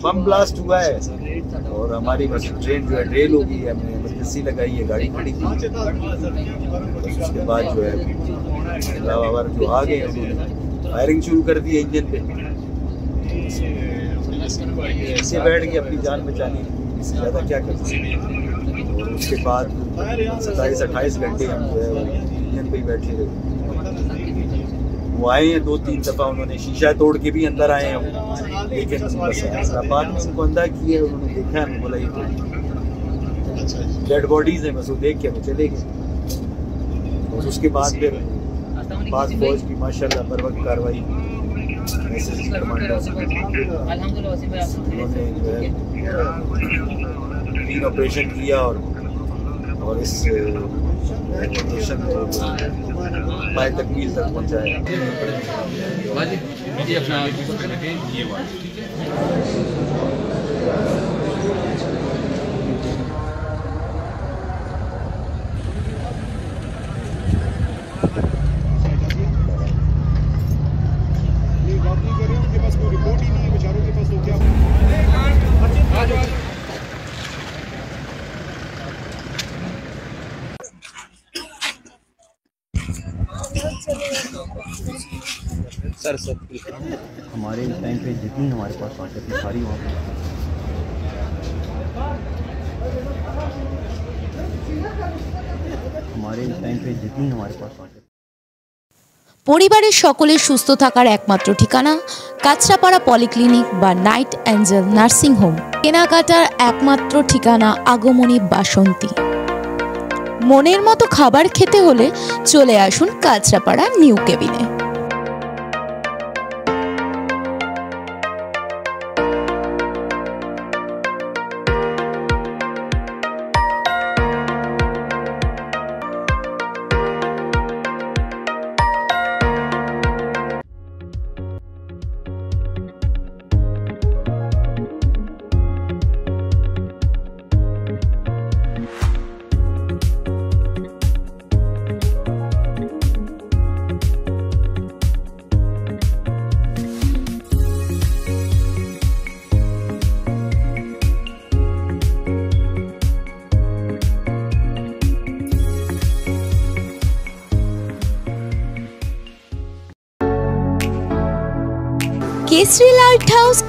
Bomb blast हुआ है और हमारी बस ट्रेन जो है ड्रेल हो गई है, हमने एमरजेंसी लगाई है, गाड़ी खड़ी की। उसके बाद जो है लावावर जो आ गए उन्होंने फायरिंग शुरू कर दी है इंजन पे। ऐसे बैठ गए अपनी जान बचाने, इससे ज़्यादा क्या कर सकते हैं। और उसके बाद 27-28 घंटे हम जो है इंजन पे ही बैठे रहे। वो आए हैं 2-3 दफ़ा, उन्होंने शीशा तोड़ के भी अंदर आए हैं, लेकिन बस हैदराबाद में उनको अंदर किए, उन्होंने देखा है, बोला ये तो डेड बॉडीज हैं, बस वो देख के वो चले गए। और उसके बाद फिर पाक फौज की माशाल्लाह बर वक्त कार्रवाई, उन्होंने जो है क्लीन ऑपरेशन किया और इस ऑपरेशन को बाय तकमील तक पहुँचाया। सर हमारे इस टाइम पे जितनी हमारे पास ताकत थी सारी वहाँ हमारे इस टाइम पे जितनी हमारे पास ताकत। পরিবারের সকলের সুস্থ থাকার একমাত্র ঠিকানা কাঁচরাপাড়া পলিক্লিনিক বা নাইট অ্যাঞ্জেল নার্সিং হোম। কেনাকাটার একমাত্র ঠিকানা আগমনী বাসন্তী। মনের মতো খাবার খেতে হলে চলে আসুন কাঁচরাপাড়া নিউ কেবিনে।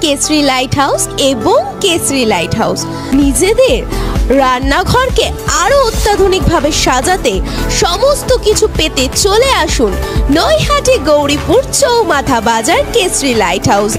কেসরি লাইট হাউস এবং কেসরি লাইট হাউস নিজেদের রান্নাঘরকে আরো অত্যাধুনিকভাবে সাজাতে সমস্ত কিছু পেতে চলে আসুন নৈহাটি গৌরীপুর চৌমাথা বাজার কেসরি লাইট হাউস।